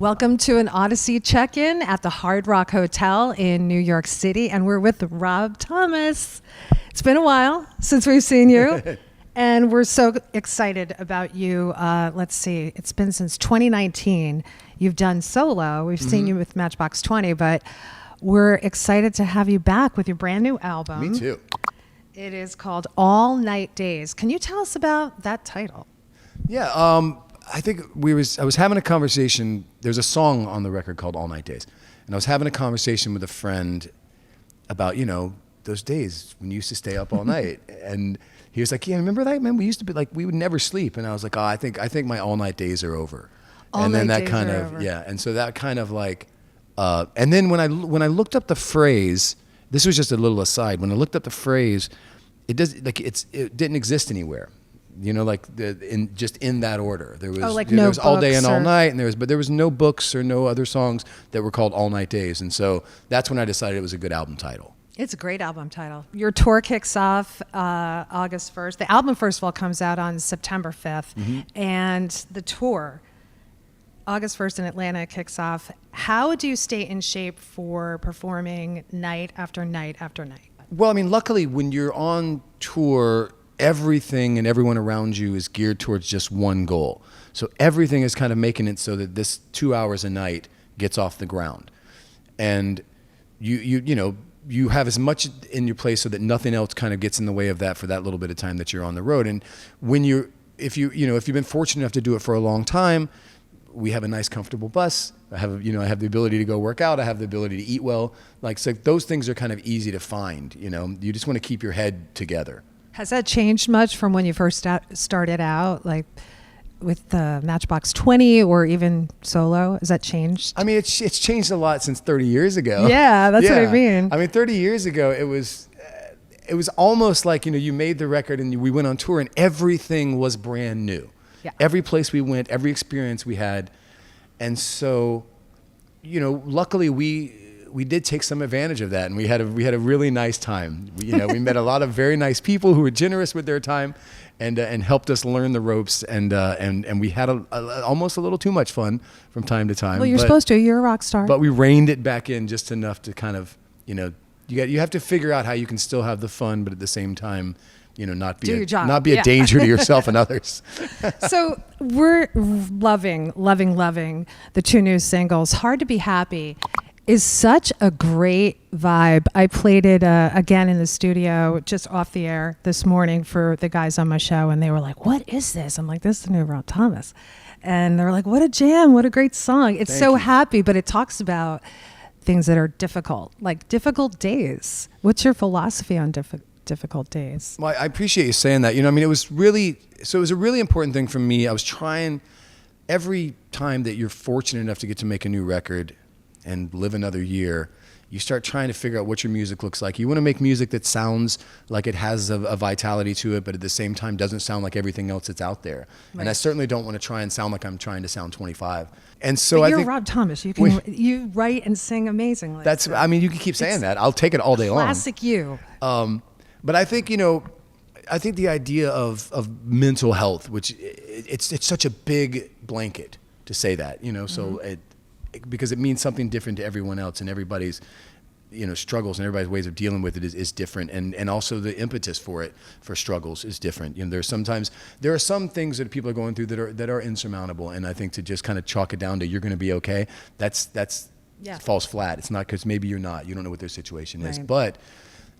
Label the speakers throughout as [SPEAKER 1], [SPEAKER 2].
[SPEAKER 1] Welcome to an Audacy check-in at the Hard Rock Hotel in New York City, and we're with Rob Thomas. It's been a while since we've seen you, and we're so excited about you. Let's see, it's been since 2019. You've done solo. We've seen you with Matchbox 20, but we're excited to have you back with your brand new album.
[SPEAKER 2] Me too.
[SPEAKER 1] It is called All Night Days. Can you tell us about that title?
[SPEAKER 2] Yeah, I think I was having a conversation. There's a song on the record called All Night Days. And I was having a conversation with a friend about, those days when you used to stay up all night. And he was like, yeah, remember that, man? We used to be like, we would never sleep. And I was like, I think my all night days are over. And then that kind of, yeah. And so that kind of like, and then when I looked up the phrase, this was just a little aside. When I looked up the phrase, it didn't exist anywhere. Just in that order. There was there was All Day and All Night, and there was no books or no other songs that were called All Night Days. And so that's when I decided it was a good album title.
[SPEAKER 1] It's a great album title. Your tour kicks off August 1st. The album, first of all, comes out on September 5th. And the tour, August 1st in Atlanta, kicks off. How do you stay in shape for performing night after night after night?
[SPEAKER 2] Well, I mean, luckily, when you're on tour, everything and everyone around you is geared towards just one goal. So everything is kind of making it so that this 2 hours a night gets off the ground. And you have as much in your place so that nothing else kind of gets in the way of that for that little bit of time that you're on the road. And if you've been fortunate enough to do it for a long time, we have a nice, comfortable bus. I have the ability to go work out. I have the ability to eat well. So those things are kind of easy to find. You just want to keep your head together.
[SPEAKER 1] Has that changed much from when you first started out, like with the Matchbox 20 or even solo? Has that changed?
[SPEAKER 2] I mean, it's changed a lot since 30 years ago.
[SPEAKER 1] Yeah, that's what I mean.
[SPEAKER 2] I mean, 30 years ago, it was almost like, you made the record and we went on tour and everything was brand new. Yeah. Every place we went, every experience we had. And so, luckily we did take some advantage of that, and we had a really nice time. We met a lot of very nice people who were generous with their time, and helped us learn the ropes, and we had almost a little too much fun from time to time.
[SPEAKER 1] Well, you're supposed to. You're a rock star.
[SPEAKER 2] But we reined it back in just enough to kind of, you have to figure out how you can still have the fun, but at the same time, not be a danger to yourself and others.
[SPEAKER 1] So we're loving the two new singles. Hard to Be Happy is such a great vibe. I played it again in the studio just off the air this morning for the guys on my show, and they were like, what is this? I'm like, this is the new Rob Thomas. And they're like, what a jam, what a great song. It's so happy, but it talks about things that are difficult, like difficult days. What's your philosophy on difficult days?
[SPEAKER 2] Well, I appreciate you saying that. It was a really important thing for me. I was trying, every time that you're fortunate enough to get to make a new record and live another year, you start trying to figure out what your music looks like. You want to make music that sounds like it has a vitality to it, but at the same time doesn't sound like everything else that's out there. Right. And I certainly don't want to try and sound like I'm trying to sound 25. And so
[SPEAKER 1] but you're Rob Thomas. You write and sing amazingly.
[SPEAKER 2] You can keep saying that. I'll take it all day long.
[SPEAKER 1] Classic you.
[SPEAKER 2] But I think, I think the idea of mental health, which it's such a big blanket to say that, so because it means something different to everyone else, and everybody's, struggles and everybody's ways of dealing with it is different. And also the impetus for struggles is different. There are some things that people are going through that are insurmountable. And I think to just kind of chalk it down to, you're going to be okay. That's falls flat. It's not, because maybe you're not, you don't know what their situation is. But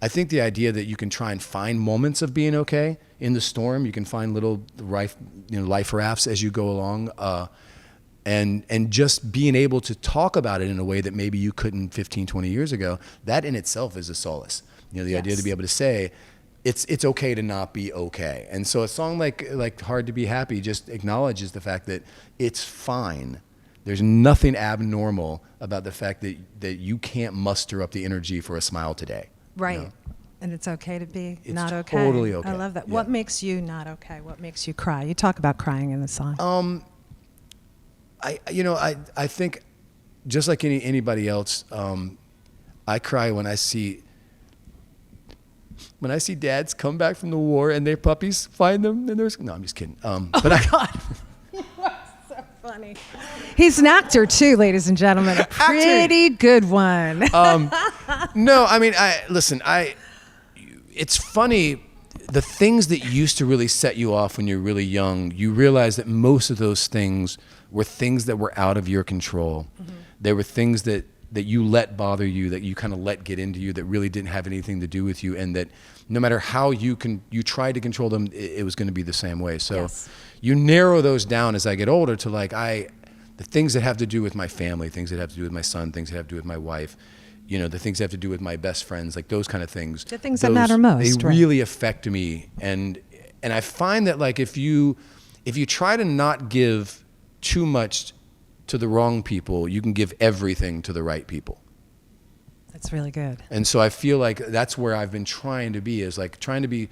[SPEAKER 2] I think the idea that you can try and find moments of being okay in the storm, you can find little life rafts as you go along, and just being able to talk about it in a way that maybe you couldn't 15, 20 years ago, that in itself is a solace. The idea to be able to say, it's okay to not be okay. And so a song like Hard to Be Happy just acknowledges the fact that it's fine. There's nothing abnormal about the fact that you can't muster up the energy for a smile today.
[SPEAKER 1] Right. And it's okay to be not okay.
[SPEAKER 2] It's totally okay.
[SPEAKER 1] I love that. Yeah. What makes you not okay? What makes you cry? You talk about crying in the song.
[SPEAKER 2] I think just like anybody else, I cry when I see dads come back from the war and their puppies find them and no, I'm just kidding.
[SPEAKER 1] God. You are so funny. He's an actor too, ladies and gentlemen. A pretty good one.
[SPEAKER 2] No, I mean, it's funny. The things that used to really set you off when you're really young, you realize that most of those things were things that were out of your control. Mm-hmm. They were things that you let bother you, that you kind of let get into you, that really didn't have anything to do with you, and that no matter how you tried to control them, it was going to be the same way. So yes. You narrow those down as I get older to the things that have to do with my family, things that have to do with my son, things that have to do with my wife, the things that have to do with my best friends, like those kind of things.
[SPEAKER 1] The things that matter most.
[SPEAKER 2] They really affect me, and I find that like if you try to not give too much to the wrong people, you can give everything to the right people.
[SPEAKER 1] That's really good.
[SPEAKER 2] And so I feel like that's where I've been trying to be, is like trying to be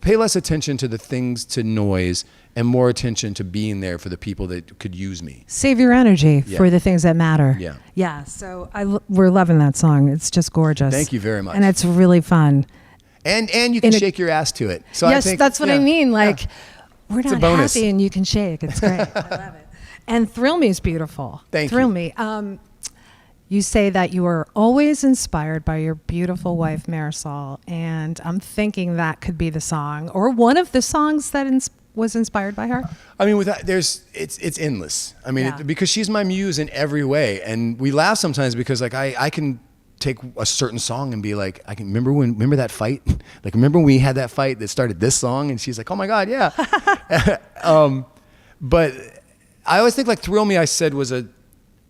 [SPEAKER 2] pay less attention to the things, to noise, and more attention to being there for the people that could use me.
[SPEAKER 1] Save your energy for the things that matter.
[SPEAKER 2] Yeah.
[SPEAKER 1] Yeah. So we're loving that song. It's just gorgeous.
[SPEAKER 2] Thank you very much.
[SPEAKER 1] And it's really fun.
[SPEAKER 2] And you can shake your ass to it. So
[SPEAKER 1] yes,
[SPEAKER 2] I think,
[SPEAKER 1] that's what I mean. Like, we're not
[SPEAKER 2] bonus.
[SPEAKER 1] happy and you can shake. It's great. I love it. And Thrill Me is beautiful.
[SPEAKER 2] Thank
[SPEAKER 1] Thrill
[SPEAKER 2] you.
[SPEAKER 1] Me. You say that you are always inspired by your beautiful wife, Marisol, and I'm thinking that could be the song or one of the songs that was inspired by her.
[SPEAKER 2] I mean, with that, it's endless. I mean, because she's my muse in every way, and we laugh sometimes because like I can take a certain song and be like, I can remember that fight, like remember when we had that fight that started this song, and she's like, oh my God, yeah. But I always think like Thrill Me, I said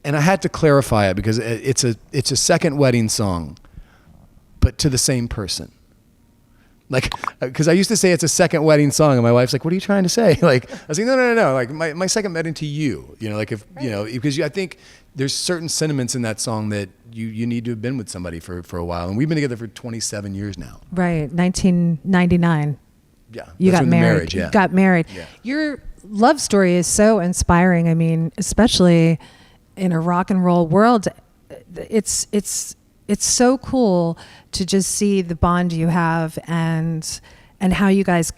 [SPEAKER 2] and I had to clarify it because it's a second wedding song, but to the same person. Like, because I used to say it's a second wedding song, and my wife's like, "What are you trying to say?" Like, I was like, "No. Like my second wedding to you. Like if because I think there's certain sentiments in that song that you need to have been with somebody for a while, and we've been together for 27 years now.
[SPEAKER 1] Right, 1999.
[SPEAKER 2] Yeah,
[SPEAKER 1] you got married.
[SPEAKER 2] Marriage, yeah.
[SPEAKER 1] You got married.
[SPEAKER 2] Yeah.
[SPEAKER 1] Your love story is so inspiring. I mean, especially in a rock and roll world, it's so cool to just see the bond you have and how you guys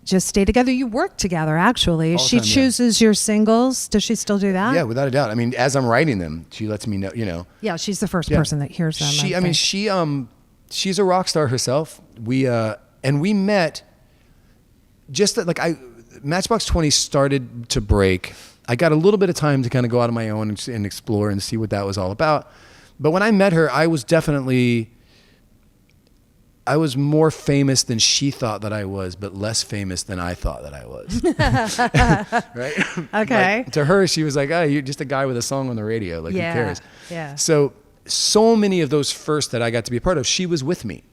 [SPEAKER 1] just stay together. You work together, actually. She chooses your singles. Does she still do that?
[SPEAKER 2] Yeah, without a doubt. I mean, as I'm writing them, she lets me know. Yeah,
[SPEAKER 1] she's the first person that hears them.
[SPEAKER 2] She's a rock star herself. We met just that, like Matchbox 20 started to break. I got a little bit of time to kind of go out on my own and explore and see what that was all about. But when I met her, I was more famous than she thought that I was, but less famous than I thought that I was. Right?
[SPEAKER 1] Okay.
[SPEAKER 2] Like, to her, she was like, "Oh, you're just a guy with a song on the radio. Like, who cares?"
[SPEAKER 1] Yeah.
[SPEAKER 2] So many of those first that I got to be a part of, she was with me.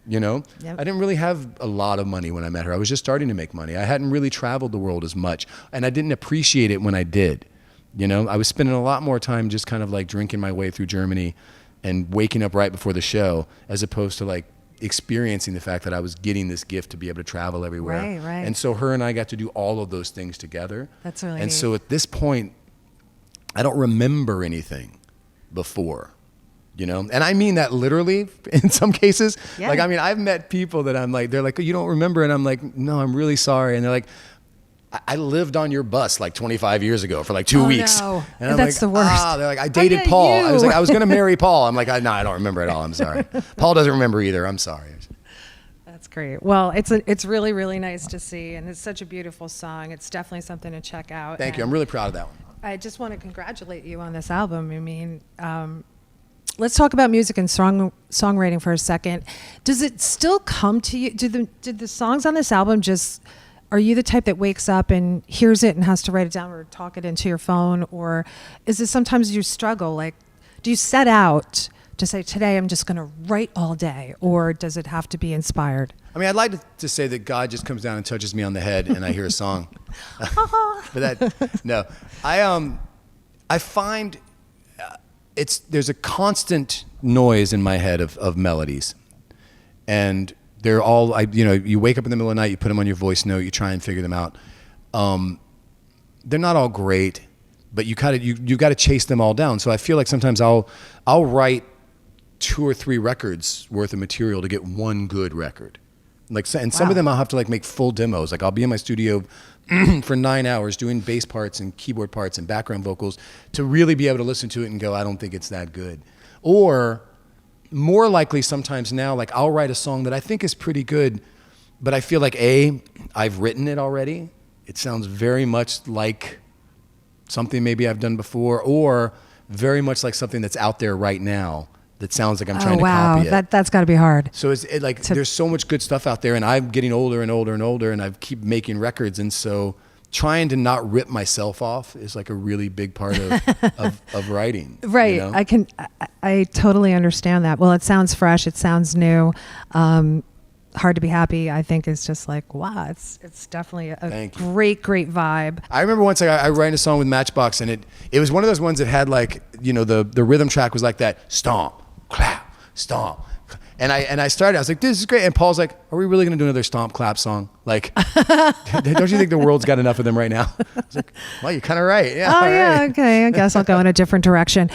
[SPEAKER 1] Yep.
[SPEAKER 2] I didn't really have a lot of money when I met her. I was just starting to make money. I hadn't really traveled the world as much, and I didn't appreciate it when I did. I was spending a lot more time just kind of like drinking my way through Germany and waking up right before the show, as opposed to like experiencing the fact that I was getting this gift to be able to travel everywhere.
[SPEAKER 1] Right.
[SPEAKER 2] And so her and I got to do all of those things together.
[SPEAKER 1] That's really
[SPEAKER 2] And
[SPEAKER 1] neat.
[SPEAKER 2] so at this point, I don't remember anything before. And I mean that literally in some cases. Yeah. Like, I mean, I've met people that I'm like, they're like, "Oh, you don't remember?" And I'm like, "No, I'm really sorry." And they're like, I lived on your bus like 25 years ago for like 2 weeks.
[SPEAKER 1] No.
[SPEAKER 2] And I'm
[SPEAKER 1] That's
[SPEAKER 2] like,
[SPEAKER 1] the worst.
[SPEAKER 2] They're like, "I dated Paul." I was like, I was going to marry Paul. I'm like, "No, I don't remember at all. I'm sorry." Paul doesn't remember either. I'm sorry.
[SPEAKER 1] That's great. Well, it's really, really nice to see. And it's such a beautiful song. It's definitely something to check out.
[SPEAKER 2] Thank you. I'm really proud of that one.
[SPEAKER 1] I just want to congratulate you on this album. I mean, let's talk about music and songwriting for a second. Does it still come to you? Did the songs on this album are you the type that wakes up and hears it and has to write it down or talk it into your phone? Or is it sometimes you struggle? Like, do you set out to say, today I'm just going to write all day? Or does it have to be inspired?
[SPEAKER 2] I mean, I'd like to say that God just comes down and touches me on the head and I hear a song. But no. I find there's a constant noise in my head of melodies. And they're all, you wake up in the middle of the night, you put them on your voice note, you try and figure them out. They're not all great, but you got to chase them all down. So I feel like sometimes I'll write 2 or 3 records worth of material to get one good record. And some of them I'll have to like make full demos. Like I'll be in my studio for 9 hours doing bass parts and keyboard parts and background vocals to really be able to listen to it and go, I don't think it's that good. Or more likely sometimes now, like I'll write a song that I think is pretty good, but I feel like I've written it already. It sounds very much like something maybe I've done before, or very much like something that's out there right now that sounds like I'm trying to copy it.
[SPEAKER 1] That's got to be hard.
[SPEAKER 2] So there's so much good stuff out there, and I'm getting older and older and older, and I keep making records, and so trying to not rip myself off is like a really big part of writing.
[SPEAKER 1] Right.
[SPEAKER 2] You know?
[SPEAKER 1] I totally understand that. Well, it sounds fresh. It sounds new. Hard to be happy, I think, is just like, wow, it's definitely a great vibe.
[SPEAKER 2] I remember once I wrote a song with Matchbox, and it was one of those ones that had like, you know, the rhythm track was like that, stomp, clap, stomp. And I started, I was like, this is great. And Paul's like, are we really going to do another stomp clap song? Like, don't you think the world's got enough of them right now? I was like, well, you're kind of right. Yeah.
[SPEAKER 1] Oh, yeah. Right. Okay. I guess I'll go in a different direction.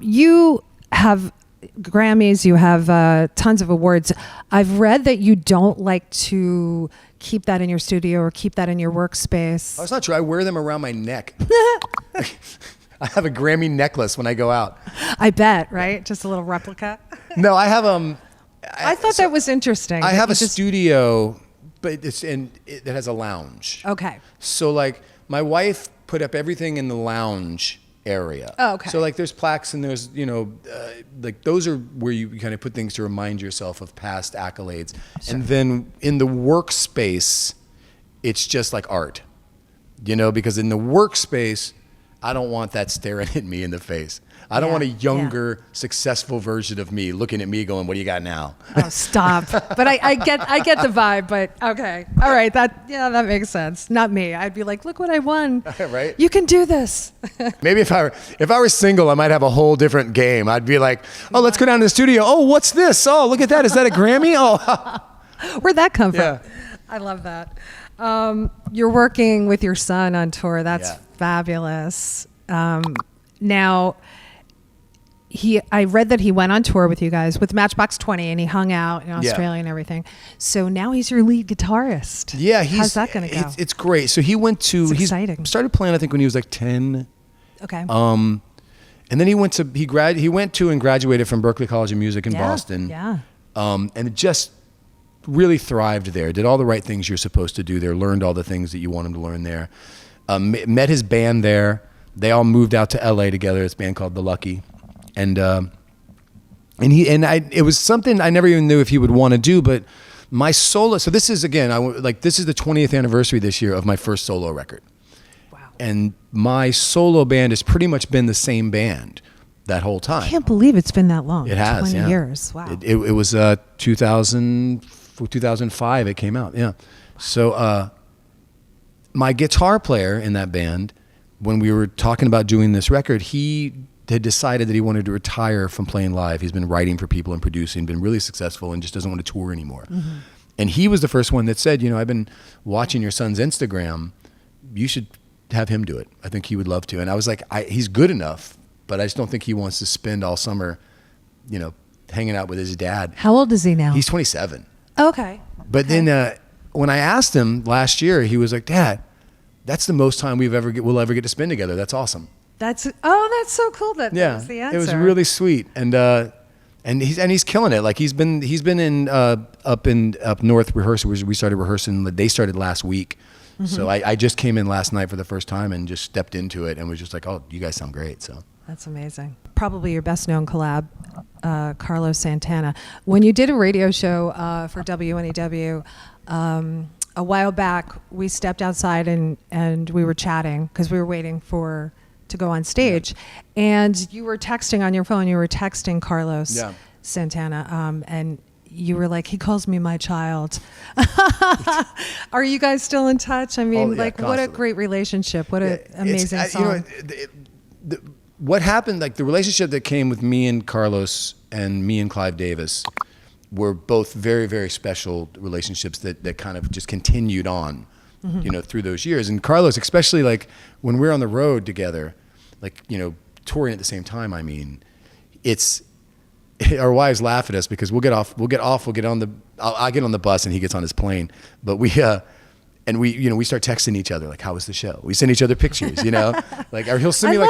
[SPEAKER 1] You have Grammys, you have tons of awards. I've read that you don't like to keep that in your studio or keep that in your workspace.
[SPEAKER 2] Oh, it's not true. I wear them around my neck. I have a Grammy necklace when I go out.
[SPEAKER 1] I bet, right? Just a little replica.
[SPEAKER 2] No, I have
[SPEAKER 1] I thought that was interesting.
[SPEAKER 2] I have a studio, but it has a lounge.
[SPEAKER 1] Okay.
[SPEAKER 2] So like my wife put up everything in the lounge area.
[SPEAKER 1] Oh, okay.
[SPEAKER 2] So like there's plaques and there's, you know, like those are where you kind of put things to remind yourself of past accolades. Sure. And then in the workspace, it's just like art, you know, because in the workspace, I don't want that staring at me in the face. I don't want a younger, successful version of me looking at me going, what do you got now?
[SPEAKER 1] Oh, stop. But I get the vibe, but okay. All right. That makes sense. Not me. I'd be like, look what I won.
[SPEAKER 2] Right?
[SPEAKER 1] You can do this.
[SPEAKER 2] Maybe if I were single, I might have a whole different game. I'd be like, oh, let's go down to the studio. Oh, what's this? Oh, look at that. Is that a Grammy? Oh.
[SPEAKER 1] Where'd that come from?
[SPEAKER 2] Yeah.
[SPEAKER 1] I love that. You're working with your son on tour. That's fabulous. Now, I read that he went on tour with you guys with Matchbox 20 and he hung out in Australia and everything. So now he's your lead guitarist. Yeah.
[SPEAKER 2] How's
[SPEAKER 1] that going to go?
[SPEAKER 2] It's great. So he went to,
[SPEAKER 1] he
[SPEAKER 2] started playing, I think when he was like 10.
[SPEAKER 1] Okay.
[SPEAKER 2] And then he went to and graduated from Berklee College of Music in Boston.
[SPEAKER 1] Yeah.
[SPEAKER 2] And it just really thrived there. Did all the right things you're supposed to do there. Learned all the things that you want him to learn there. Met his band there. They all moved out to LA together. It's a band called The Lucky. And it was something I never even knew if he would want to do, but my solo, so this is again, this is the 20th anniversary this year of my first solo record.
[SPEAKER 1] Wow.
[SPEAKER 2] And my solo band has pretty much been the same band that whole time.
[SPEAKER 1] I can't believe it's been that long.
[SPEAKER 2] It has,
[SPEAKER 1] 20 years. Wow.
[SPEAKER 2] It was 2005 it came out. Yeah. So my guitar player in that band, when we were talking about doing this record, he had decided that he wanted to retire from playing live. He's been writing for people and producing, been really successful, and just doesn't want to tour anymore. Mm-hmm. And he was the first one that said, you know, I've been watching your son's Instagram. You should have him do it. I think he would love to. And I was like, he's good enough, but I just don't think he wants to spend all summer, you know, hanging out with his dad.
[SPEAKER 1] How old is he now?
[SPEAKER 2] He's 27.
[SPEAKER 1] Okay.
[SPEAKER 2] But then when I asked him last year, he was like, Dad, that's the most time we'll ever get to spend together. That's awesome.
[SPEAKER 1] That's so cool. That was the answer.
[SPEAKER 2] It was really sweet, and he's killing it. Like he's been in up north rehearsal. We started rehearsing. They started last week, so I just came in last night for the first time and just stepped into it and was just like, oh, you guys sound great. So
[SPEAKER 1] that's amazing. Probably your best known collab, Carlos Santana. When you did a radio show for WNEW. A while back, we stepped outside and we were chatting because we were waiting to go on stage, and you were texting on your phone. You were texting Carlos Santana, and you were like, "He calls me my child." Are you guys still in touch? I mean, constantly. What a great relationship! What an amazing song.
[SPEAKER 2] What happened? Like the relationship that came with me and Carlos and me and Clive Davis were both very, very special relationships that kind of just continued on, you know, through those years. And Carlos, especially like when we're on the road together, like, you know, touring at the same time, I mean, it's our wives laugh at us because we'll get on the, I'll get on the bus and he gets on his plane. But we start texting each other, like, how was the show? We send each other pictures, like, or he'll send me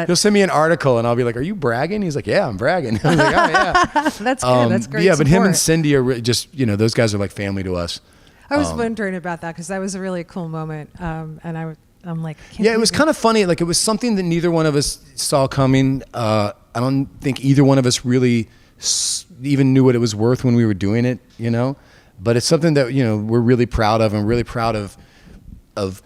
[SPEAKER 2] he'll send me an article and I'll be like, are you bragging? He's like, yeah, I'm bragging. I was like, oh yeah.
[SPEAKER 1] That's good. That's great.
[SPEAKER 2] Yeah,
[SPEAKER 1] support.
[SPEAKER 2] but him and Cindy are just, those guys are like family to us.
[SPEAKER 1] I was wondering about that because that was a really cool moment. And I'm like,
[SPEAKER 2] yeah, it was kind of funny. Like, it was something that neither one of us saw coming. I don't think either one of us really even knew what it was worth when we were doing it, But it's something that, we're really proud of. I'm really proud of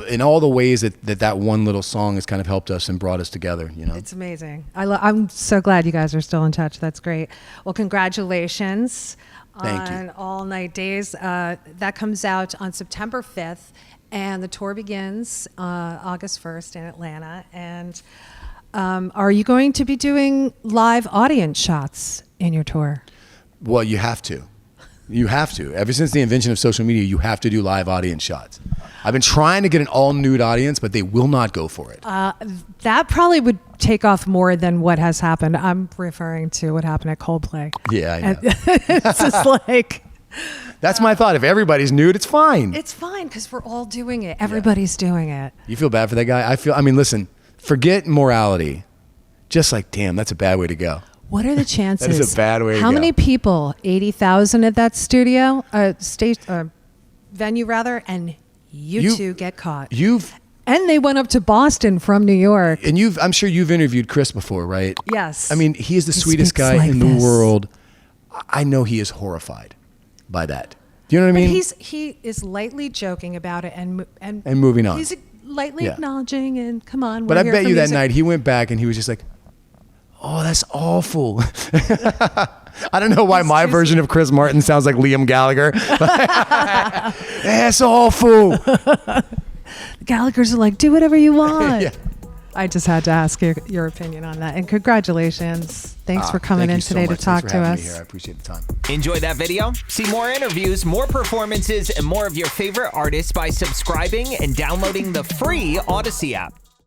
[SPEAKER 2] in all the ways that one little song has kind of helped us and brought us together,
[SPEAKER 1] It's amazing. I'm so glad you guys are still in touch. That's great. Well, congratulations on All Night Days. That comes out on September 5th. And the tour begins August 1st in Atlanta. And are you going to be doing live audience shots in your tour?
[SPEAKER 2] Well, you have to. You have to. Ever since the invention of social media, you have to do live audience shots. I've been trying to get an all-nude audience, but they will not go for it.
[SPEAKER 1] That probably would take off more than what has happened. I'm referring to what happened at Coldplay.
[SPEAKER 2] Yeah, I know.
[SPEAKER 1] It's just like...
[SPEAKER 2] That's my thought. If everybody's nude, it's fine.
[SPEAKER 1] It's fine because we're all doing it. Everybody's doing it.
[SPEAKER 2] You feel bad for that guy? Listen, forget morality. Just like, damn, that's a bad way to go.
[SPEAKER 1] What are the chances?
[SPEAKER 2] That is a bad way to go.
[SPEAKER 1] How many people? 80,000 at that studio, venue rather, and you two get caught. And they went up to Boston from New York.
[SPEAKER 2] And I'm sure you've interviewed Chris before, right?
[SPEAKER 1] Yes.
[SPEAKER 2] He is the sweetest guy in the world. I know he is horrified by that. Do you know what I mean?
[SPEAKER 1] He is lightly joking about it and
[SPEAKER 2] moving on.
[SPEAKER 1] He's lightly acknowledging and come on.
[SPEAKER 2] But I bet you that night he went back and he was just like, oh, that's awful. I don't know why my version of Chris Martin sounds like Liam Gallagher. That's awful.
[SPEAKER 1] The Gallaghers are like, do whatever you want.
[SPEAKER 2] Yeah.
[SPEAKER 1] I just had to ask your opinion on that. And congratulations. Thanks for coming in today to talk to us.
[SPEAKER 2] Me here. I appreciate the time.
[SPEAKER 3] Enjoy that video? See more interviews, more performances, and more of your favorite artists by subscribing and downloading the free Audacy app.